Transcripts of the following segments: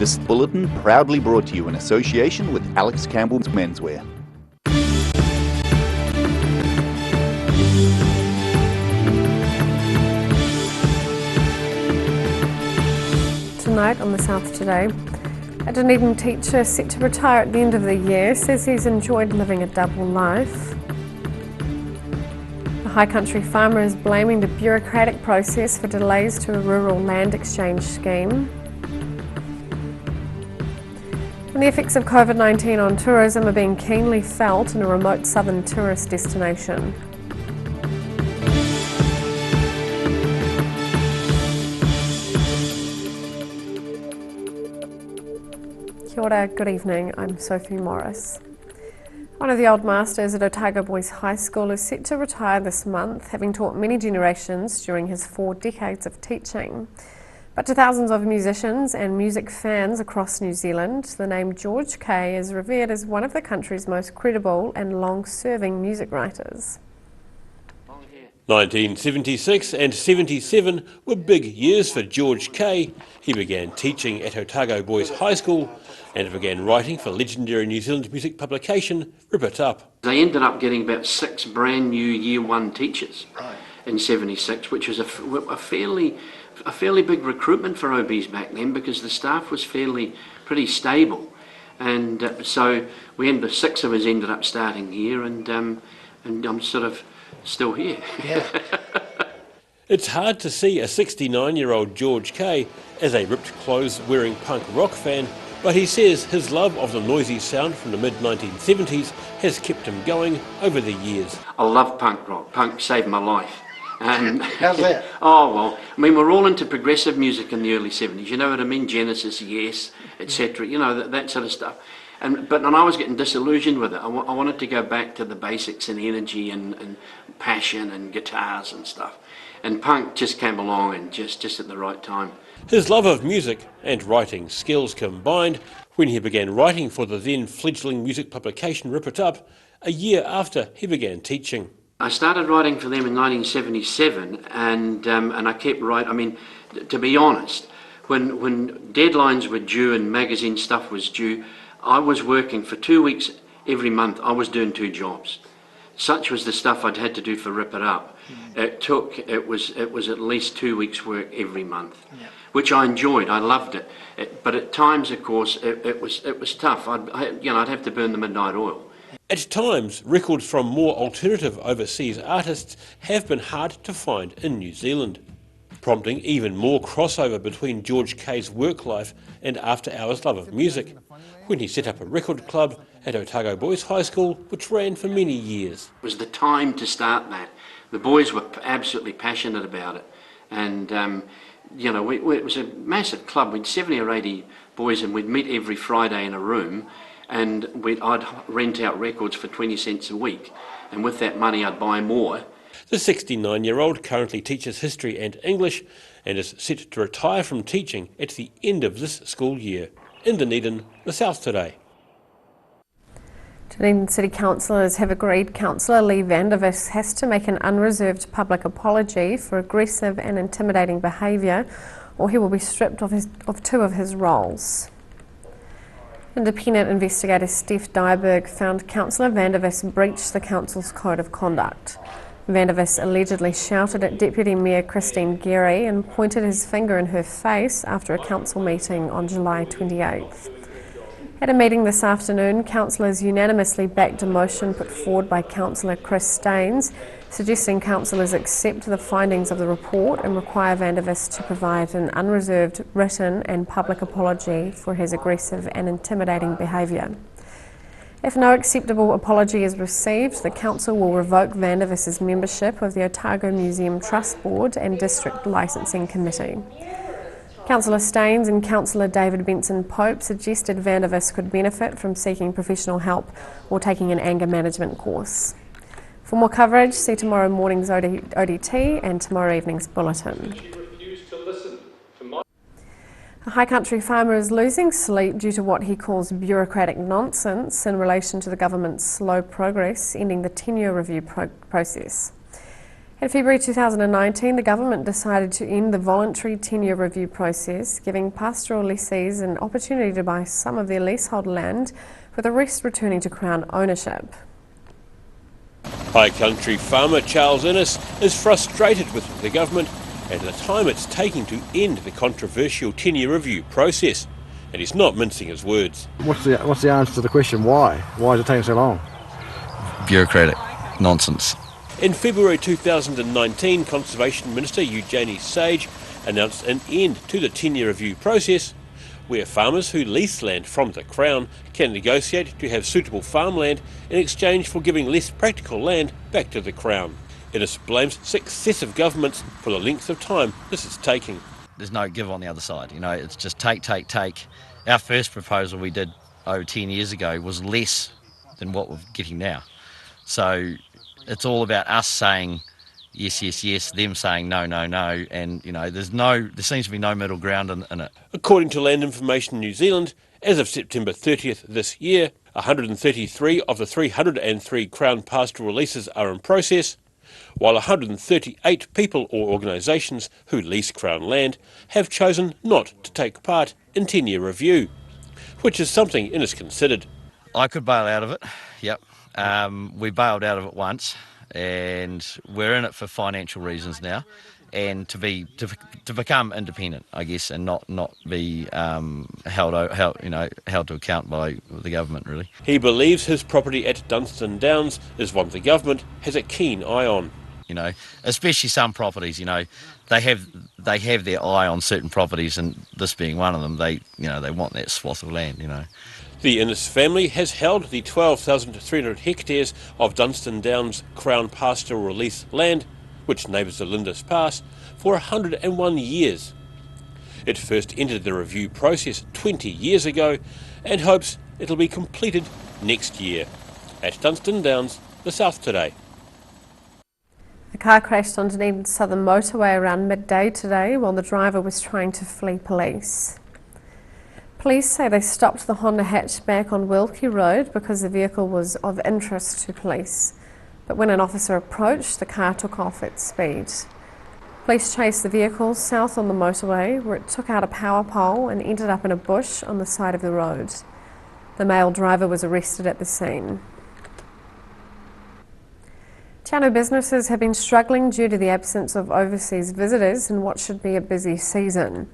This bulletin proudly brought to you in association with Campbell Menswear. Tonight on the South Today, a Dunedin teacher set to retire at the end of the year says he's enjoyed living a double life. A high country farmer is blaming the bureaucratic process for delays to a rural land exchange scheme. And the effects of COVID-19 on tourism are being keenly felt in a remote southern tourist destination. Kia ora, good evening, I'm Sophie Morris. One of the old masters at Otago Boys High School is set to retire this month, having taught many generations during his 4 decades of teaching. But to thousands of musicians and music fans across New Zealand, the name George Kay is revered as one of the country's most credible and long-serving music writers. 1976 and 77 were big years for George Kay. He began teaching at Otago Boys High School and began writing for legendary New Zealand music publication Rip It Up. They ended up getting about 6 brand new Year 1 teachers in 76, which was a fairly big recruitment for OBs back then because the staff was pretty stable. And so 6 of us ended up starting here, and I'm sort of still here. Yeah. It's hard to see a 69-year-old George Kay as a ripped clothes-wearing punk rock fan, but he says his love of the noisy sound from the mid-1970s has kept him going over the years. I love punk rock. Punk saved my life. And how's that? Oh, well, I mean, we're all into progressive music in the early 70s, you know what I mean? Genesis, Yes, etc., you know, that sort of stuff. But I was getting disillusioned with it. I wanted to go back to the basics and energy and passion and guitars and stuff. And punk just came along and just at the right time. His love of music and writing skills combined when he began writing for the then fledgling music publication Rip It Up a year after he began teaching. I started writing for them in 1977 and I kept writing. I mean, to be honest, when deadlines were due and magazine stuff was due, I was working for 2 weeks every month. I was doing 2 jobs. Such was the stuff I'd had to do for Rip It Up. It was at least 2 weeks work every month, which I enjoyed. I loved it. But at times, of course, it was tough. I'd have to burn the midnight oil. At times, records from more alternative overseas artists have been hard to find in New Zealand, prompting even more crossover between George Kay's work life and after-hours love of music, when he set up a record club at Otago Boys High School, which ran for many years. It was the time to start that. The boys were absolutely passionate about it, and it was a massive club. We'd 70 or 80 boys, and we'd meet every Friday in a room, and I'd rent out records for 20 cents a week, and with that money I'd buy more. The 69-year-old currently teaches history and English and is set to retire from teaching at the end of this school year. In Dunedin, the South Today. Dunedin City Councillors have agreed Councillor Lee Vandervis has to make an unreserved public apology for aggressive and intimidating behaviour, or he will be stripped of 2 of his roles. Independent investigator Steph Dyberg found Councillor Vandervis breached the council's code of conduct. Vandervis allegedly shouted at Deputy Mayor Christine Geary and pointed his finger in her face after a council meeting on July 28th. At a meeting this afternoon, councillors unanimously backed a motion put forward by Councillor Chris Staines, suggesting councillors accept the findings of the report and require Vandervis to provide an unreserved written and public apology for his aggressive and intimidating behaviour. If no acceptable apology is received, the Council will revoke Vandervis's membership of the Otago Museum Trust Board and District Licensing Committee. Councillor Staines and Councillor David Benson Pope suggested Vandervis could benefit from seeking professional help or taking an anger management course. For more coverage, see tomorrow morning's ODT and tomorrow evening's bulletin. A high country farmer is losing sleep due to what he calls bureaucratic nonsense in relation to the government's slow progress ending the tenure review process. In February 2019, the government decided to end the voluntary tenure review process, giving pastoral lessees an opportunity to buy some of their leasehold land, with the rest returning to Crown ownership. High Country farmer Charles Innes is frustrated with the government and the time it's taking to end the controversial tenure review process. And he's not mincing his words. What's the answer to the question why? Why is it taking so long? Bureaucratic nonsense. In February 2019, Conservation Minister Eugenie Sage announced an end to the tenure review process, where farmers who lease land from the Crown can negotiate to have suitable farmland in exchange for giving less practical land back to the Crown. Innes blames successive governments for the length of time this is taking. There's no give on the other side, it's just take. Our first proposal we did over 10 years ago was less than what we're getting now. So it's all about us saying yes, them saying no, and there seems to be no middle ground in it. According to Land Information New Zealand, as of September 30th this year, 133 of the 303 Crown pastoral leases are in process, while 138 people or organisations who lease Crown land have chosen not to take part in tenure review, which is something Innes considered. I could bail out of it, yep. We bailed out of it once, and we're in it for financial reasons now, and to become independent, I guess, and not be held to account by the government, really. He believes his property at Dunstan Downs is one the government has a keen eye on. Especially some properties, they have their eye on certain properties, and this being one of them, they want that swath of land, The Innes family has held the 12,300 hectares of Dunstan Downs Crown pastoral release land, which neighbours the Lindis Pass, for 101 years. It first entered the review process 20 years ago and hopes it'll be completed next year. At Dunstan Downs, the South Today. A car crashed on Dunedin's southern motorway around midday today while the driver was trying to flee police. Police say they stopped the Honda hatchback on Wilkie Road because the vehicle was of interest to police. But when an officer approached, the car took off at speed. Police chased the vehicle south on the motorway, where it took out a power pole and ended up in a bush on the side of the road. The male driver was arrested at the scene. Tiano businesses have been struggling due to the absence of overseas visitors in what should be a busy season.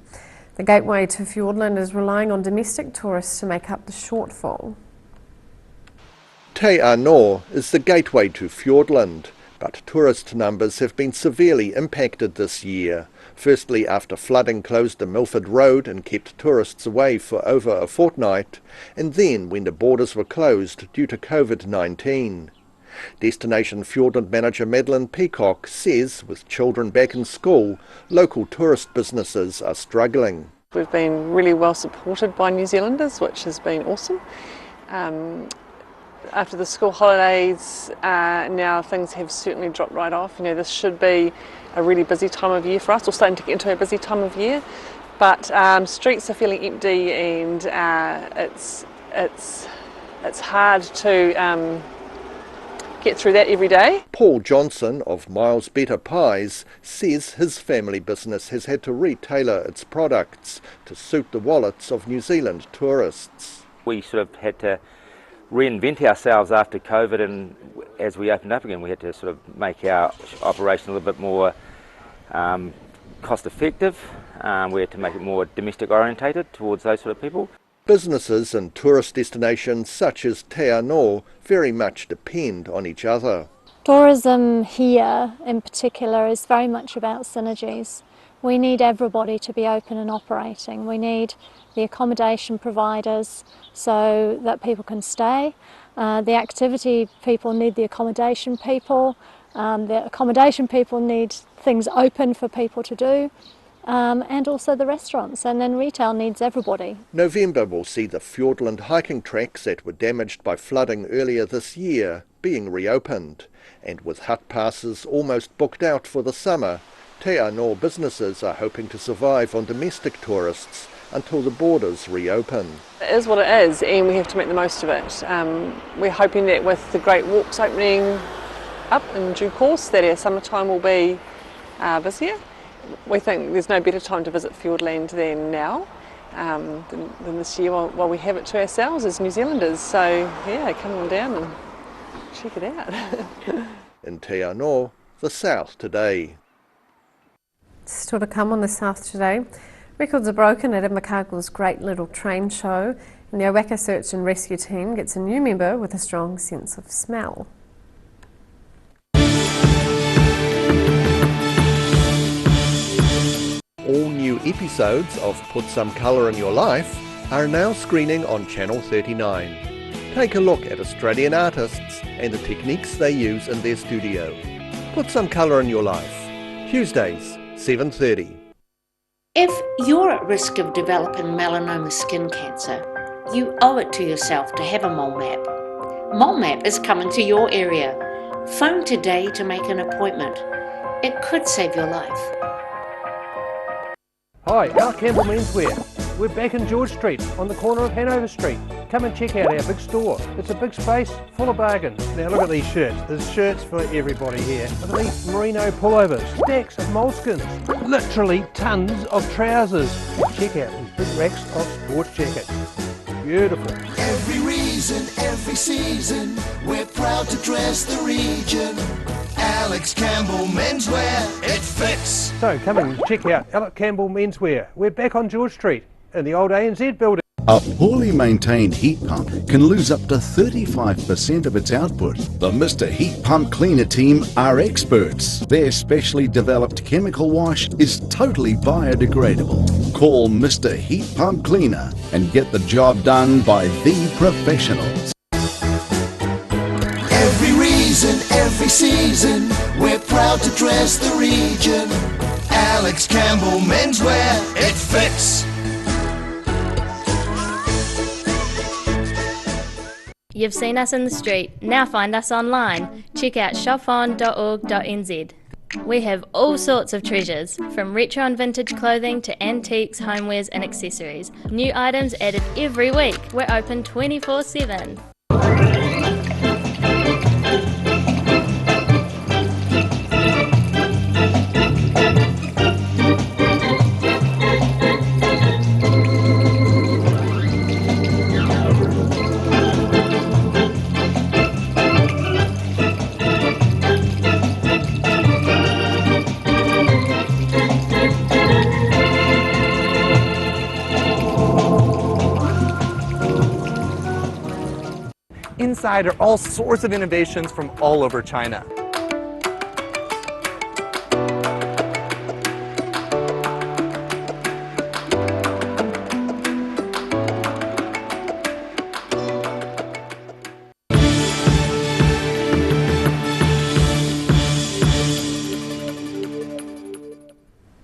The gateway to Fiordland is relying on domestic tourists to make up the shortfall. Te Anō is the gateway to Fiordland, but tourist numbers have been severely impacted this year. Firstly, after flooding closed the Milford Road and kept tourists away for over a fortnight, and then when the borders were closed due to COVID-19. Destination Fiordland manager Madeline Peacock says with children back in school, local tourist businesses are struggling. We've been really well supported by New Zealanders, which has been awesome. After the school holidays, now things have certainly dropped right off. This should be a really busy time of year for us, or starting to get into a busy time of year. But streets are feeling empty, and it's hard to get through that every day. Paul Johnson of Miles Better Pies says his family business has had to retailer its products to suit the wallets of New Zealand tourists. We sort of had to reinvent ourselves after COVID, and as we opened up again we had to sort of make our operation a little bit more cost effective. We had to make it more domestic orientated towards those sort of people. Businesses and tourist destinations such as Te Anō very much depend on each other. Tourism here in particular is very much about synergies. We need everybody to be open and operating. We need the accommodation providers so that people can stay. The activity people need the accommodation people. The accommodation people need things open for people to do. And also the restaurants, and then retail needs everybody. November will see the Fiordland hiking tracks that were damaged by flooding earlier this year being reopened, and with hut passes almost booked out for the summer, Te Anō businesses are hoping to survive on domestic tourists until the borders reopen. It is what it is, and we have to make the most of it. We're hoping that with the Great Walks opening up in due course, that our summertime will be busier. We think there's no better time to visit Fiordland than now, than this year while we have it to ourselves as New Zealanders. So yeah, come on down and check it out. In Te Anō, the South Today. Still to come on the South Today. Records are broken at Invercargill's Great Little Train Show, and the Owaki Search and Rescue Team gets a new member with a strong sense of smell. All new episodes of Put Some Colour in Your Life are now screening on Channel 39. Take a look at Australian artists and the techniques they use in their studio. Put Some Colour in Your Life, Tuesdays, 7:30. If you're at risk of developing melanoma skin cancer, you owe it to yourself to have a mole map. Mole map is coming to your area. Phone today to make an appointment. It could save your life. Hi, Campbell Menswear. We're back in George Street on the corner of Hanover Street. Come and check out our big store. It's a big space full of bargains. Now look at these shirts. There's shirts for everybody here. Look at these merino pullovers, stacks of moleskins, literally tons of trousers. Check out these big racks of sports jackets. Beautiful. Every reason, every season, we're proud to dress the region. Alex Campbell Menswear, it fits. So come and check out Alex Campbell Menswear. We're back on George Street in the old ANZ building. A poorly maintained heat pump can lose up to 35% of its output. The Mr. Heat Pump Cleaner team are experts. Their specially developed chemical wash is totally biodegradable. Call Mr. Heat Pump Cleaner and get the job done by the professionals. Every reason, every season, we're proud to dress the region. Alex Campbell Menswear, it fits. You've seen us in the street, now find us online. Check out shopon.org.nz. We have all sorts of treasures, from retro and vintage clothing to antiques, homewares and accessories. New items added every week. We're open 24/7. Inside are all sorts of innovations from all over China.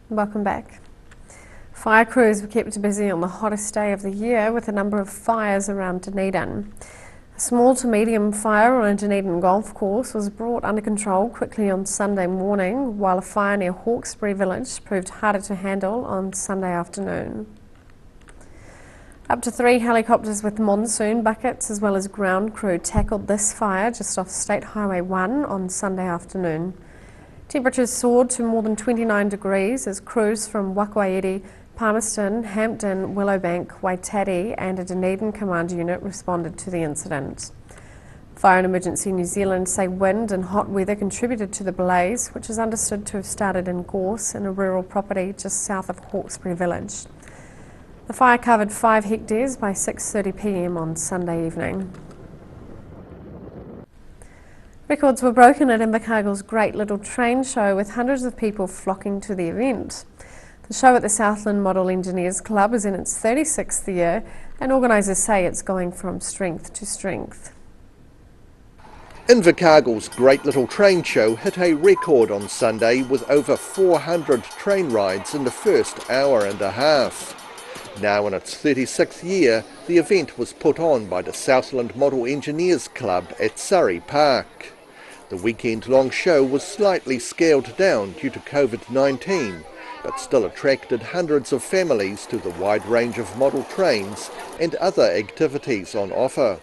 Welcome back. Fire crews were kept busy on the hottest day of the year with a number of fires around Dunedin. A small to medium fire on a Dunedin golf course was brought under control quickly on Sunday morning, while a fire near Hawkesbury Village proved harder to handle on Sunday afternoon. Up to 3 helicopters with monsoon buckets as well as ground crew tackled this fire just off State Highway 1 on Sunday afternoon. Temperatures soared to more than 29 degrees as crews from Wakairi, Palmerston, Hampton, Willowbank, Waitati and a Dunedin command unit responded to the incident. Fire and Emergency New Zealand say wind and hot weather contributed to the blaze, which is understood to have started in Gorse in a rural property just south of Hawkesbury Village. The fire covered 5 hectares by 6:30 p.m. on Sunday evening. Records were broken at Invercargill's Great Little Train Show with hundreds of people flocking to the event. The show at the Southland Model Engineers Club is in its 36th year and organisers say it's going from strength to strength. Invercargill's Great Little Train Show hit a record on Sunday with over 400 train rides in the first hour and a half. Now in its 36th year, the event was put on by the Southland Model Engineers Club at Surrey Park. The weekend-long show was slightly scaled down due to COVID-19, but still attracted hundreds of families to the wide range of model trains and other activities on offer.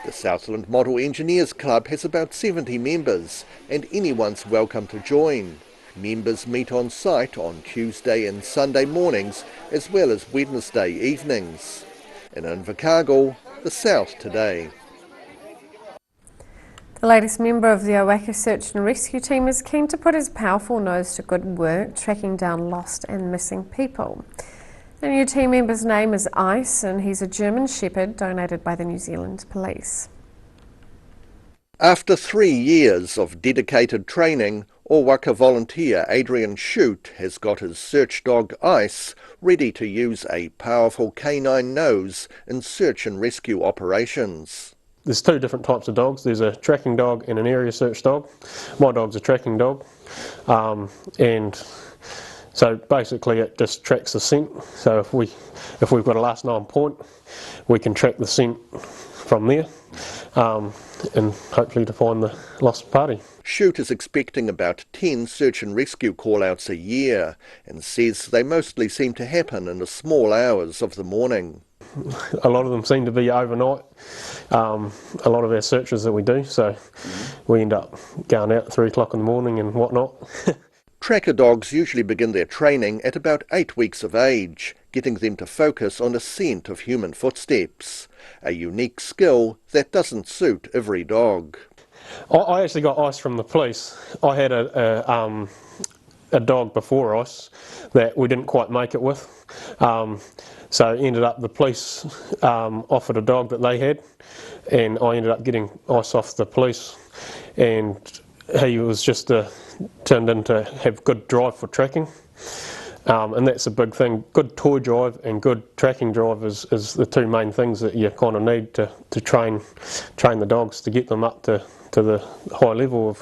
The Southland Model Engineers Club has about 70 members, and anyone's welcome to join. Members meet on site on Tuesday and Sunday mornings, as well as Wednesday evenings. In Invercargill, the South Today. The latest member of the Owaki Search and Rescue Team is keen to put his powerful nose to good work, tracking down lost and missing people. The new team member's name is Ice, and he's a German Shepherd donated by the New Zealand Police. After 3 years of dedicated training, Owaki volunteer Adrian Shute has got his search dog Ice ready to use a powerful canine nose in search and rescue operations. There's two different types of dogs. There's a tracking dog and an area search dog. My dog's a tracking dog, and so basically it just tracks the scent. So if we've got a last known point, we can track the scent from there, and hopefully to find the lost party. Shute is expecting about 10 search and rescue call-outs a year, and says they mostly seem to happen in the small hours of the morning. A lot of them seem to be overnight, a lot of our searches that we do, so we end up going out at 3 o'clock in the morning and whatnot. Tracker dogs usually begin their training at about 8 weeks of age, getting them to focus on the scent of human footsteps, a unique skill that doesn't suit every dog. I actually got Ice from the police. I had a dog before Ice that we didn't quite make it with. So ended up the police offered a dog that they had, and I ended up getting Ice off the police, and he was just turned into have good drive for tracking, and that's a big thing. Good toy drive and good tracking drive is the two main things that you kind of need to train the dogs to get them up to the high level of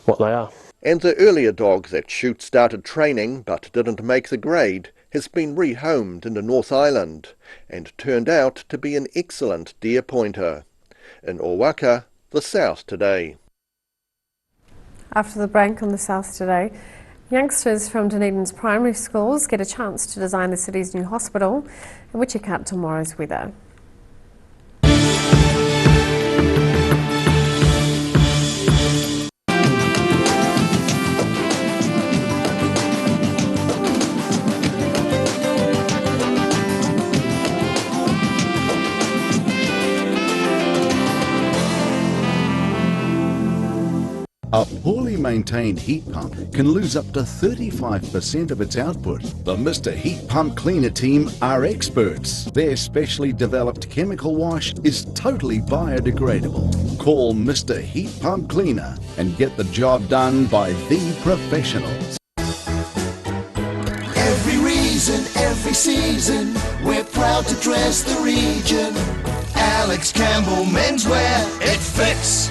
what they are. And the earlier dog that Shute started training but didn't make the grade has been rehomed in the North Island and turned out to be an excellent deer pointer. In Owaki, the South Today. After the break on the South Today, youngsters from Dunedin's primary schools get a chance to design the city's new hospital, and we check out tomorrow's weather. A poorly maintained heat pump can lose up to 35% of its output. The Mr. Heat Pump Cleaner team are experts. Their specially developed chemical wash is totally biodegradable. Call Mr. Heat Pump Cleaner and get the job done by the professionals. Every reason, every season, we're proud to dress the region. Alex Campbell Menswear, it fits.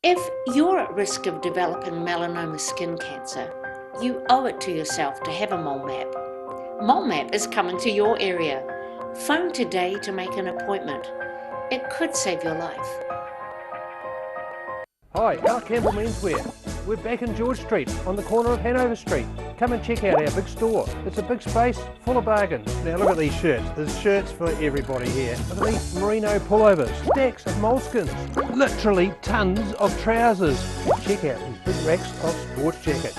If you're at risk of developing melanoma skin cancer, you owe it to yourself to have a mole map. Mole map is coming to your area. Phone today to make an appointment. It could save your life. Hi, Campbell Menswear. We're back in George Street on the corner of Hanover Street. Come and check out our big store. It's a big space full of bargains. Now look at these shirts. There's shirts for everybody here. Look at these merino pullovers, stacks of moleskins, literally tons of trousers. Check out these big racks of sports jackets.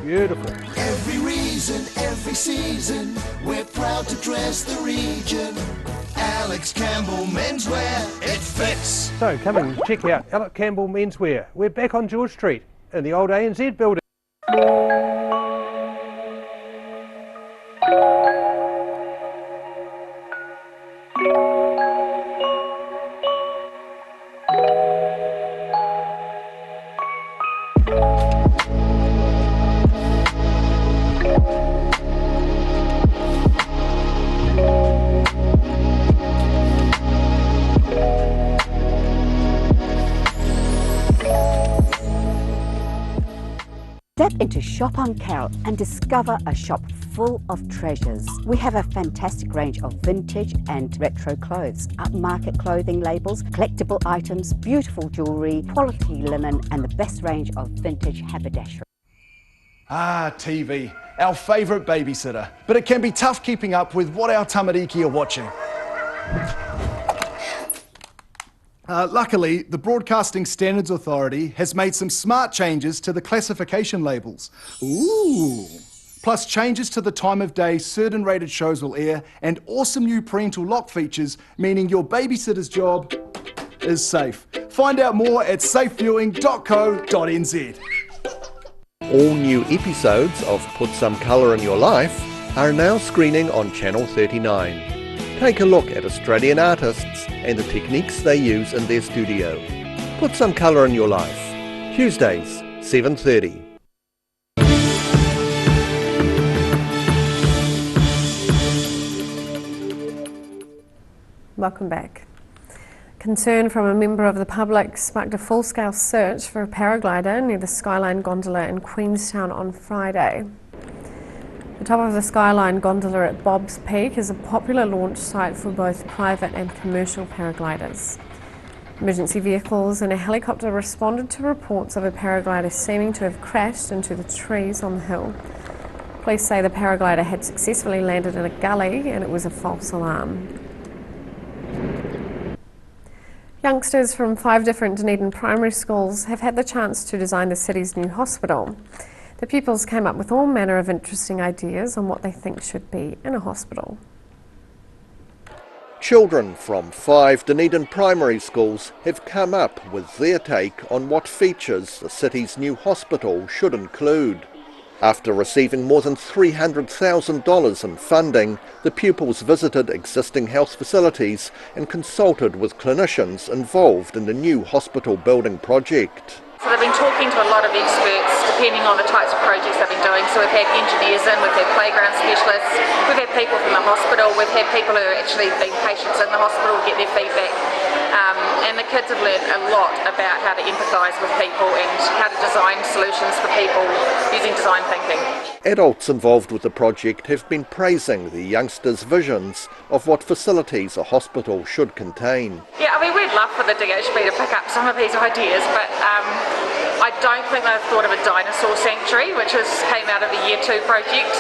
Beautiful. Every reason, every season, we're proud to dress the region. Alex Campbell Menswear, it fits. So come and check out Alex Campbell Menswear. We're back on George Street in the old ANZ building. Step into Shop on Carol and discover a shop full of treasures. We have a fantastic range of vintage and retro clothes, upmarket clothing labels, collectible items, beautiful jewellery, quality linen and the best range of vintage haberdashery. Ah, TV, our favourite babysitter. But it can be tough keeping up with what our tamariki are watching. Luckily, the Broadcasting Standards Authority has made some smart changes to the classification labels. Ooh! Plus changes to the time of day certain rated shows will air, and awesome new parental lock features, meaning your babysitter's job is safe. Find out more at safeviewing.co.nz. All new episodes of Put Some Colour in Your Life are now screening on Channel 39. Take a look at Australian artists and the techniques they use in their studio. Put Some Colour in Your Life. Tuesdays, 7:30. Welcome back. Concern from a member of the public sparked a full-scale search for a paraglider near the Skyline Gondola in Queenstown on Friday. The top of the Skyline Gondola at Bob's Peak is a popular launch site for both private and commercial paragliders. Emergency vehicles and a helicopter responded to reports of a paraglider seeming to have crashed into the trees on the hill. Police say the paraglider had successfully landed in a gully and it was a false alarm. Youngsters from 5 different Dunedin primary schools have had the chance to design the city's new hospital. The pupils came up with all manner of interesting ideas on what they think should be in a hospital. Children from 5 Dunedin primary schools have come up with their take on what features the city's new hospital should include. After receiving more than $300,000 in funding, the pupils visited existing health facilities and consulted with clinicians involved in the new hospital building project. So they've been talking to a lot of experts depending on the types of projects they've been doing. So we've had engineers in, we've had playground specialists, we've had people from the hospital, we've had people who have actually been patients in the hospital get their feedback. And the kids have learned a lot about how to empathise with people and how to design solutions for people using design thinking. Adults involved with the project have been praising the youngsters' visions of what facilities a hospital should contain. Yeah, I mean, we'd love for the DHB to pick up some of these ideas, but I don't think they've thought of a dinosaur sanctuary, which came out of the Year 2 project,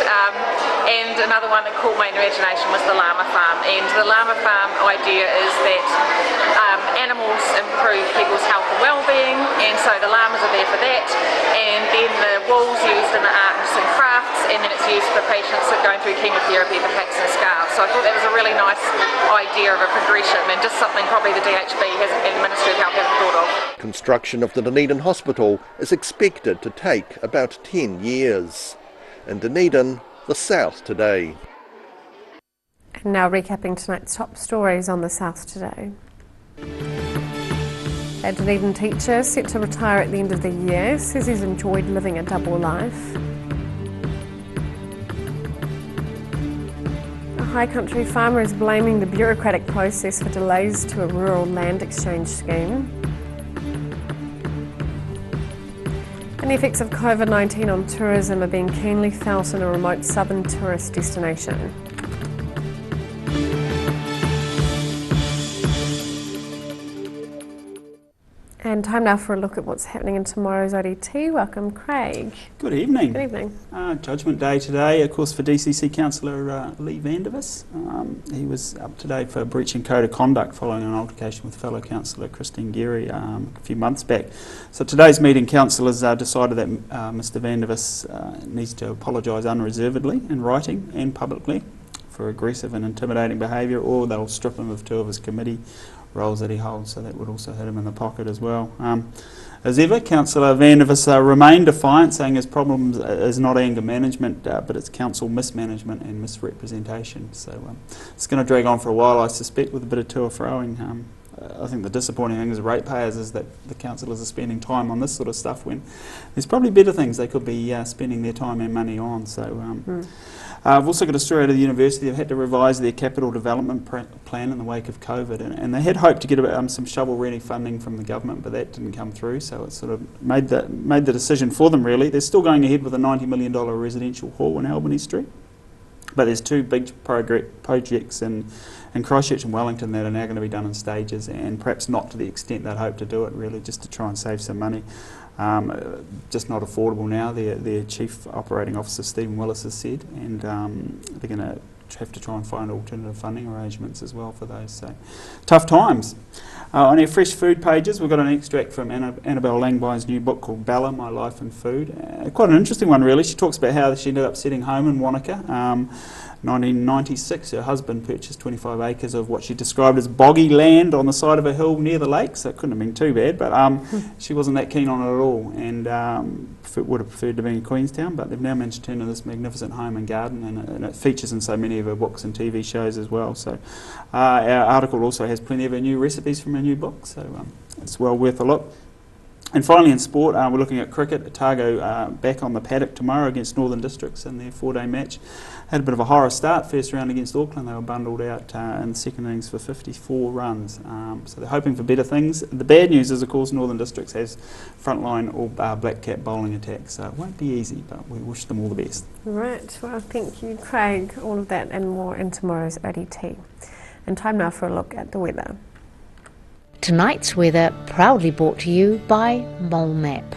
and another one that caught my imagination was the llama farm. And the llama farm idea is that animals improve people's health and well-being, and so the llamas are there for that, and then the wool's used in the arts and crafts, and then it's used for patients that are going through chemotherapy for hacks and scars. So I thought that was a really nice idea of a progression, and just something probably the DHB and the Ministry of Health haven't thought of. Construction of the Dunedin Hospital is expected to take about 10 years. In Dunedin, the South Today. And now recapping tonight's top stories on the South Today. A Dunedin teacher set to retire at the end of the year says he's enjoyed living a double life. A high country farmer is blaming the bureaucratic process for delays to a rural land exchange scheme. And the effects of COVID-19 on tourism are being keenly felt in a remote southern tourist destination. And time now for a look at what's happening in tomorrow's ODT. Welcome, Craig. Good evening. Good evening. Judgment Day today, of course, for DCC Councillor Lee Vandervis. He was up today for breaching code of conduct following an altercation with fellow councillor Christine Geary a few months back. So today's meeting, councillors decided that Mr Vandervis needs to apologise unreservedly in writing and publicly for aggressive and intimidating behaviour, or they'll strip him of 2 of his committee roles that he holds, so that would also hit him in the pocket as well. As ever, Councillor Vandervis remained defiant, saying his problem is not anger management, but it's council mismanagement and misrepresentation. So it's going to drag on for a while, I suspect, with a bit of to-and-froing. I think the disappointing thing as ratepayers is that the councillors are spending time on this sort of stuff when there's probably better things they could be spending their time and money on. So I've also got a story out of the university. They've had to revise their capital development plan in the wake of COVID, and they had hoped to get some shovel-ready funding from the government, but that didn't come through, so it sort of made the decision for them, really. They're still going ahead with a $90 million residential hall in Albany Street, But there's two big projects in Christchurch and Wellington that are now going to be done in stages, and perhaps not to the extent they'd hope to do it, really, just to try and save some money. Just not affordable now, their Chief Operating Officer Stephen Willis has said, and they're going to have to try and find alternative funding arrangements as well for those. So, tough times. On our fresh food pages, we've got an extract from Annabelle Langby's new book called Bella, My Life in Food. Quite an interesting one, really. She talks about how she ended up setting home in Wanaka. 1996, her husband purchased 25 acres of what she described as boggy land on the side of a hill near the lake, so it couldn't have been too bad, but she wasn't that keen on it at all, and would have preferred to be in Queenstown, but they've now managed to turn into this magnificent home and garden, and it features in so many of her books and TV shows as well. So our article also has plenty of her new recipes from her new book, so it's well worth a look. And finally in sport, we're looking at cricket. Otago back on the paddock tomorrow against Northern Districts in their 4-day match. Had a bit of a horror start, first round against Auckland. They were bundled out in the second innings for 54 runs. So they're hoping for better things. The bad news is, of course, Northern Districts has frontline or black cap bowling attacks, so it won't be easy, but we wish them all the best. Right, well, thank you, Craig. All of that and more in tomorrow's ODT. And time now for a look at the weather. Tonight's weather proudly brought to you by Mole Map.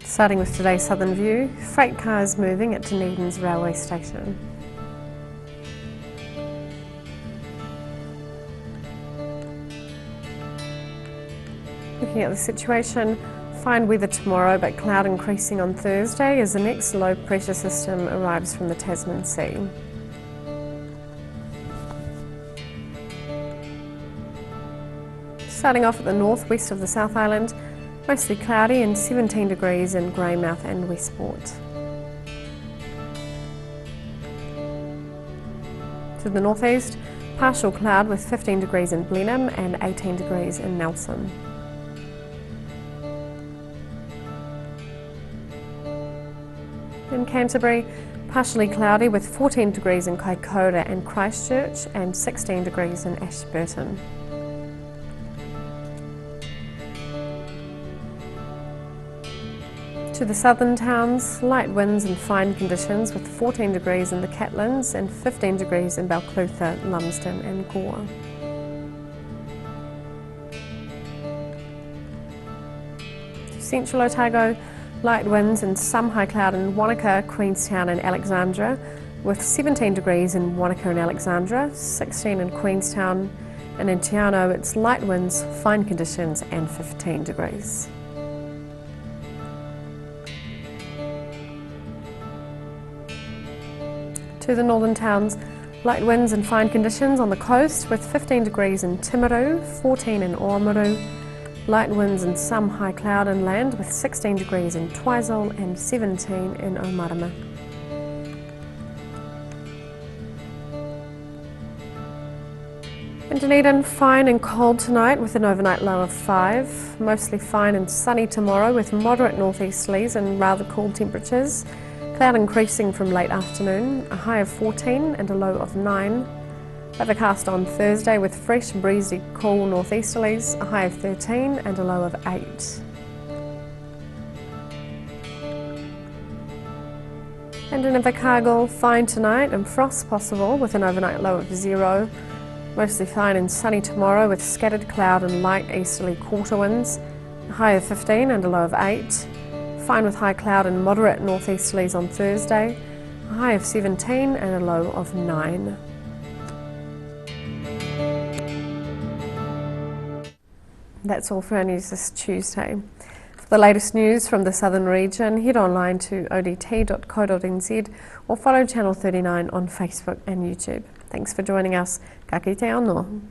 Starting with today's Southern View, freight cars moving at Dunedin's railway station. Looking at the situation, fine weather tomorrow but cloud increasing on Thursday as the next low pressure system arrives from the Tasman Sea. Starting off at the northwest of the South Island, mostly cloudy and 17 degrees in Greymouth and Westport. To the northeast, partial cloud with 15 degrees in Blenheim and 18 degrees in Nelson. In Canterbury, partially cloudy with 14 degrees in Kaikoura and Christchurch and 16 degrees in Ashburton. To the southern towns, light winds and fine conditions with 14 degrees in the Catlins and 15 degrees in Balclutha, Lumsden and Gore. To central Otago, light winds and some high cloud in Wanaka, Queenstown and Alexandra with 17 degrees in Wanaka and Alexandra, 16 in Queenstown, and in Te Anau it's light winds, fine conditions and 15 degrees. To the northern towns, light winds and fine conditions on the coast with 15 degrees in Timaru, 14 in Oamaru, light winds and some high cloud inland with 16 degrees in Twizel and 17 in Omarama. In Dunedin, fine and cold tonight with an overnight low of 5, mostly fine and sunny tomorrow with moderate northeasterlies and rather cool temperatures. Cloud increasing from late afternoon, a high of 14 and a low of 9. Overcast on Thursday with fresh breezy cool northeasterlies, a high of 13 and a low of 8. And in Invercargill, fine tonight and frost possible with an overnight low of 0. Mostly fine and sunny tomorrow with scattered cloud and light easterly quarter winds, a high of 15 and a low of 8. Fine with high cloud and moderate northeasterlies on Thursday, a high of 17 and a low of 9. That's all for our news this Tuesday. For the latest news from the southern region, head online to odt.co.nz or follow Channel 39 on Facebook and YouTube. Thanks for joining us. Ka kite anō.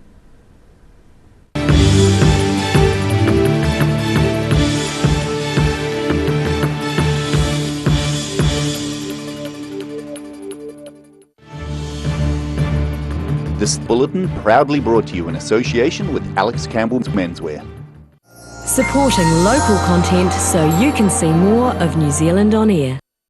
This bulletin proudly brought to you in association with Campbell Menswear. Supporting local content so you can see more of New Zealand on air.